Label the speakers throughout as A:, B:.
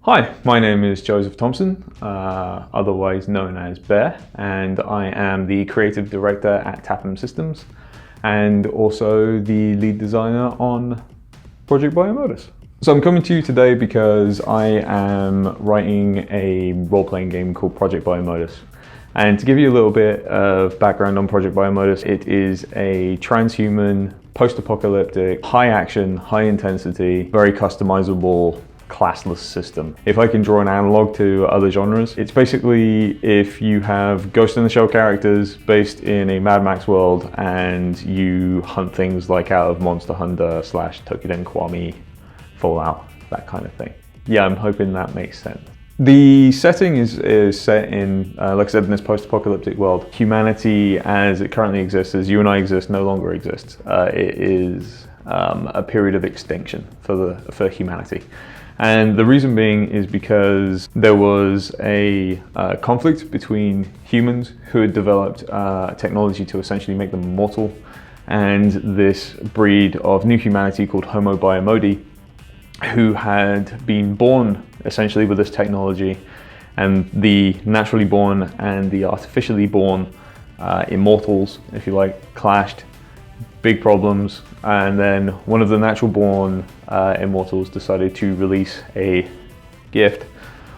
A: Hi, my name is Joseph Thompson, otherwise known as Bear, and I am the creative director at TAPM Systems and also the lead designer on Project Biomodus. So I'm coming to you today because I am writing a role-playing game called Project Biomodus. And to give you a little bit of background on Project Biomodus, it is a transhuman, post-apocalyptic, high action, high intensity, very customizable, classless system. If I can draw an analog to other genres, it's basically if you have Ghost in the Shell characters based in a Mad Max world and you hunt things like out of Monster Hunter / Tokiden Kiwami, Fallout, that kind of thing. Yeah, I'm hoping that makes sense. The setting is set in, like I said, in this post-apocalyptic world. Humanity as it currently exists, as you and I exist, no longer exists. It is a period of extinction for humanity. And the reason being is because there was a conflict between humans who had developed technology to essentially make them immortal, and this breed of new humanity called Homo Biomodi, who had been born essentially with this technology, and the naturally born and the artificially born immortals, if you like, clashed. Big problems, and then one of the natural born immortals decided to release a gift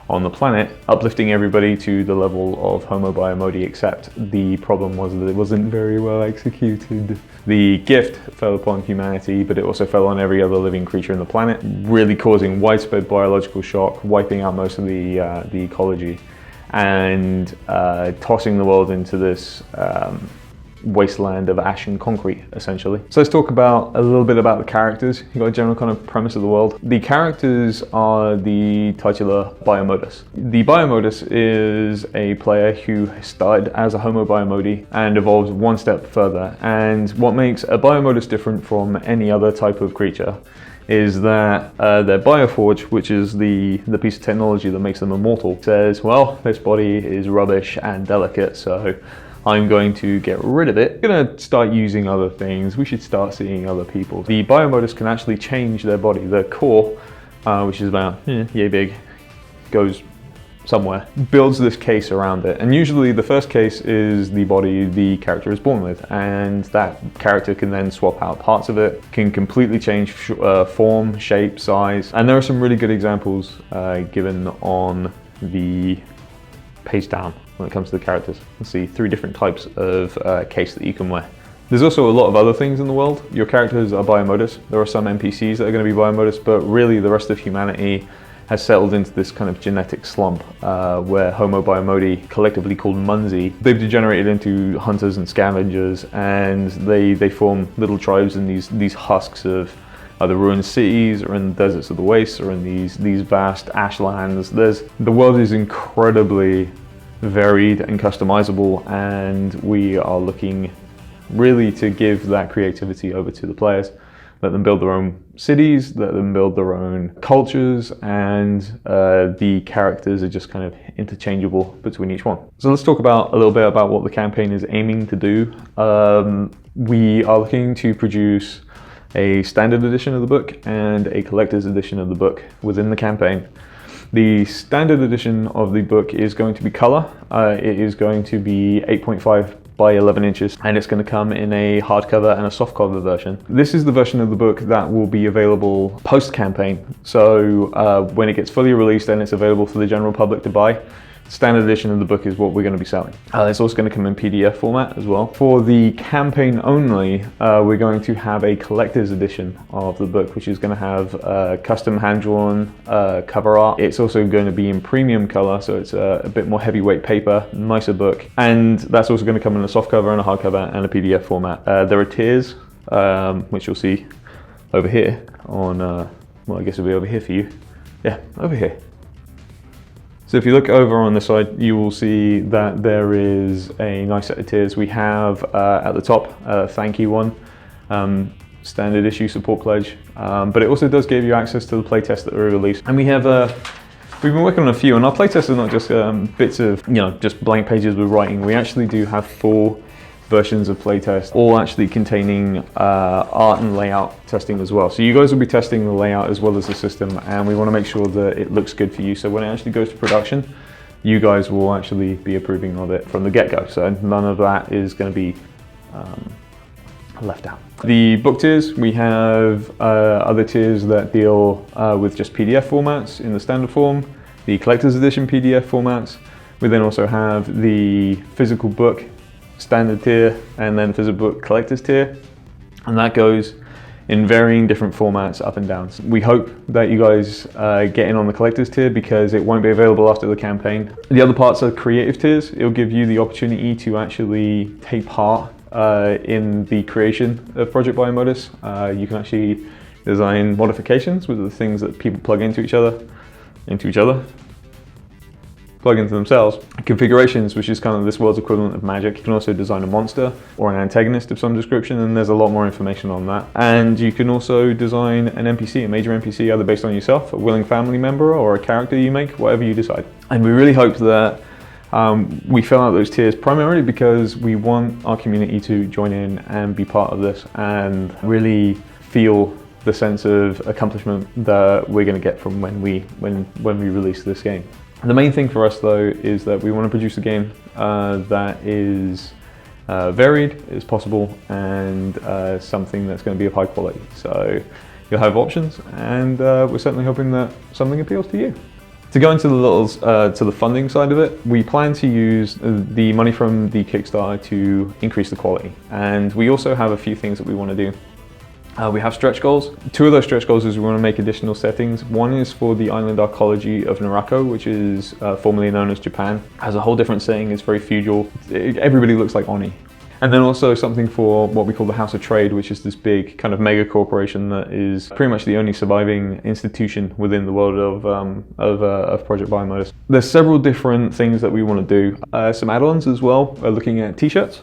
A: on the planet, uplifting everybody to the level of Homo Biomodi, except the problem was that it wasn't very well executed. The gift fell upon humanity, but it also fell on every other living creature on the planet, really causing widespread biological shock, wiping out most of the ecology, and tossing the world into this wasteland of ash and concrete, essentially. So let's talk about a little bit about the characters. You've got a general kind of premise of the world. The characters are the titular Biomodus. The Biomodus is a player who started as a Homo Biomodi and evolved one step further. And what makes a Biomodus different from any other type of creature is that their Bioforge, which is the piece of technology that makes them immortal, says, well, this body is rubbish and delicate, so I'm going to get rid of it. I'm gonna start using other things. We should start seeing other people. The Biomodus can actually change their body. Their core, which is about yay big, goes somewhere, builds this case around it. And usually the first case is the body the character is born with, and that character can then swap out parts of it, can completely change form, shape, size. And there are some really good examples given on the page down when it comes to the characters. Let's see 3 different types of case that you can wear. There's also a lot of other things in the world. Your characters are Biomodus. There are some NPCs that are going to be Biomodus, but really the rest of humanity has settled into this kind of genetic slump where Homo Biomodi, collectively called Munzi, they've degenerated into hunters and scavengers, and they form little tribes in these husks of either ruined cities or in the deserts of the wastes or in these vast ashlands. The world is incredibly varied and customizable, and we are looking really to give that creativity over to the players. Let them build their own cities, let them build their own cultures, and the characters are just kind of interchangeable between each one. So let's talk a little bit about what the campaign is aiming to do. We are looking to produce a standard edition of the book and a collector's edition of the book within the campaign. The standard edition of the book is going to be color. It is going to be 8.5 by 11 inches, and it's going to come in a hardcover and a softcover version. This is the version of the book that will be available post-campaign. So when it gets fully released and it's available for the general public to buy, standard edition of the book is what we're going to be selling. It's also going to come in PDF format as well. For the campaign only, we're going to have a collector's edition of the book, which is going to have custom hand-drawn cover art. It's also going to be in premium color, so it's a bit more heavyweight paper, nicer book. And that's also going to come in a softcover and a hardcover and a PDF format. There are tiers, which you'll see over here on, well, I guess it'll be over here for you. Yeah, over here. So if you look over on this side, you will see that there is a nice set of tiers. We have at the top a thank you one, standard issue support pledge, but it also does give you access to the playtests that are released. And we have we've been working on a few, and our playtests are not just bits of, just blank pages with writing. We actually do have full versions of playtest, all actually containing art and layout testing as well. So you guys will be testing the layout as well as the system, and we want to make sure that it looks good for you. So when it actually goes to production, you guys will actually be approving of it from the get-go. So none of that is going to be left out. The book tiers, we have other tiers that deal with just PDF formats in the standard form, the collector's edition PDF formats. We then also have the physical book standard tier and then physical book collector's tier, and that goes in varying different formats up and down. We hope that you guys get in on the collector's tier because it won't be available after the campaign. The other parts are creative tiers. It'll give you the opportunity to actually take part in the creation of Project Biomodus. You can actually design modifications with the things that people plug into each other, plug into themselves. Configurations, which is kind of this world's equivalent of magic. You can also design a monster or an antagonist of some description, and there's a lot more information on that. And you can also design an NPC, a major NPC, either based on yourself, a willing family member, or a character you make, whatever you decide. And we really hope that we fill out those tiers primarily because we want our community to join in and be part of this and really feel the sense of accomplishment that we're going to get from when we release this game. The main thing for us though is that we want to produce a game that is varied as possible and something that's going to be of high quality. So you'll have options, and we're certainly hoping that something appeals to you. To go into the funding side of it, we plan to use the money from the Kickstarter to increase the quality, and we also have a few things that we want to do. We have stretch goals. Two of those stretch goals is we want to make additional settings. One is for the island arcology of Narako, which is formerly known as Japan. It has a whole different setting, it's very feudal. Everybody looks like Oni. And then also something for what we call the House of Trade, which is this big kind of mega corporation that is pretty much the only surviving institution within the world of Project Biomodus. There's several different things that we want to do. Some add-ons as well. We're looking at t-shirts.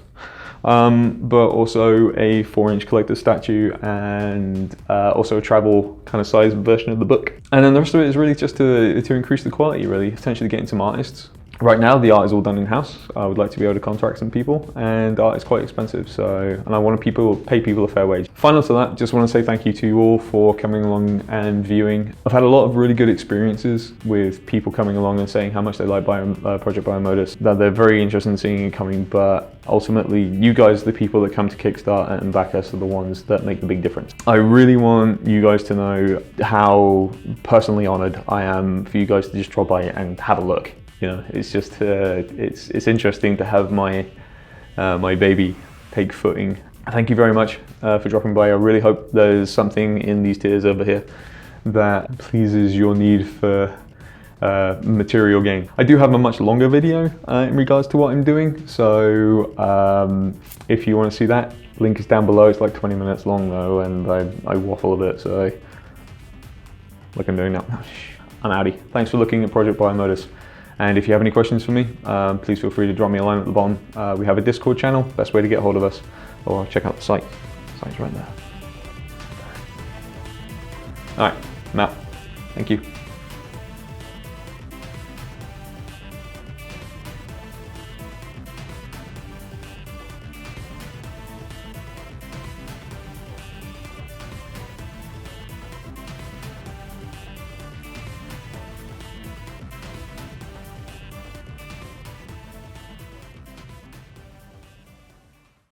A: But also a 4-inch collector statue and also a travel kind of size version of the book. And then the rest of it is really just to increase the quality, really, potentially getting some artists. Right now the art is all done in-house. I would like to be able to contract some people, and art is quite expensive, and I want to pay people a fair wage. Final to that, just want to say thank you to you all for coming along and viewing. I've had a lot of really good experiences with people coming along and saying how much they like Project Biomodus, that they're very interested in seeing it coming, but ultimately you guys, the people that come to Kickstarter and back us, are the ones that make the big difference. I really want you guys to know how personally honored I am for you guys to just drop by and have a look. You know, it's just it's interesting to have my my baby take footing. Thank you very much for dropping by. I really hope there's something in these tiers over here that pleases your need for material gain. I do have a much longer video in regards to what I'm doing, so if you want to see that, link is down below. It's like 20 minutes long though, and I waffle a bit, so like I'm doing now. I'm outie. Thanks for looking at Project Biomodus. And if you have any questions for me, please feel free to drop me a line at the bottom. We have a Discord channel, best way to get hold of us, or check out the site. The site's right there. All right, I'm out. Thank you.